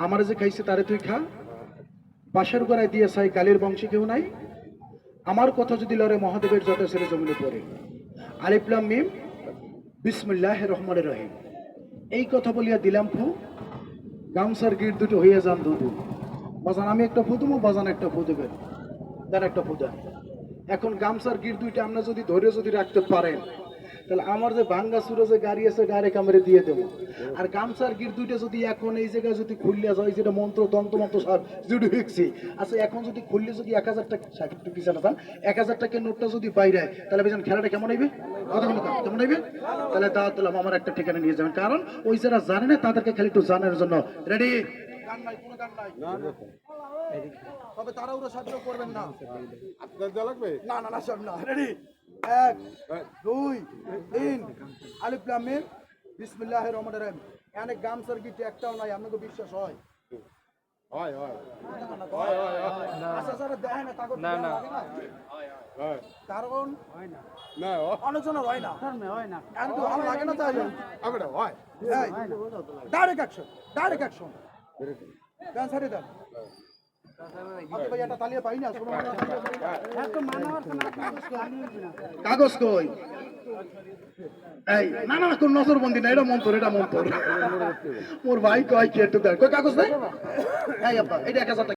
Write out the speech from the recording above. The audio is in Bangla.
আমার যে খাইছে তারে তুই খা, বাসার গড়ায় দিয়ে চাই কালের বংশে কেউ নাই, আমার কথা যদি লড়ে মহাদেবের জটা ছেড়ে জমিনে পড়ে। আলিফ লাম মিম বিসমিল্লাহির রহমানির রহিম। এই কথা বলিয়া দিলাম ফু, গামছার গিট দুটো হইয়া যান দুদু। বাজান আমি একটা ফু দেবো, বাজান একটা ফু দেবেন, দেন একটা ফু দেন। এখন গামছার গিট দুইটা আমরা যদি ধরে যদি রাখতে পারেন, তাহলে আমার যে ভাঙ্গা চুরো যে গাড়ি আছে ডাইরেক্ট আমরা দিয়ে দেবো। আর গামছার গিট দুইটা যদি এখন এই জায়গায় যদি খুললে যায়, যেটা মন্ত্র তন্ত্র মন্ত্র সব যদি শিখছি, আচ্ছা এখন যদি খুললে যদি 1000 টাকা একটু পিছনে যান, 1000 টাকার নোটটা যদি বাইরে হয়, তাহলে বেজন খেলাটা কেমন হইবে? কেমন হইবে? তাহলে দাওয়াত দিলাম আমার একটা ঠিকানা নিয়ে যাবেন, কারণ ওই যারা জানে না তাদেরকে খালি একটু জানার জন্য। রেডি? গান নাই, কোনো গান নাই, তবে তারা ওরা সাহায্য করবেন না। আপনার দেওয়া লাগবে? না না না, সব না। রেডি? 1 2 3 আলিফ লাম মিম বিসমিল্লাহির রহমানির রহিম। এখানে গামছার গিট একটাও নাই, আপনাকে বিশ্বাস হয়? হয় হয় আচ্ছা স্যার দেখেন না, তাগো না না হয় কারণ না অনেকজনের হয় না, হয় না। এখন তো ভালো লাগে না তাই আমরা হয় ডাইরেক্ট অ্যাকশন, ডাইরেক্ট অ্যাকশন। গান ছাড়ে দেন। আপনি ভাই এটা তালিয়ে পাই না, শোনো না। কাগজ কই? এই না না কোন নজরবন্দি না, এটা মন্তর, এটা মন্তর। মোর ভাই কয় কি একটু দেন, কই কাগজ নাই? এই আব্বা এটা 1000 টাকা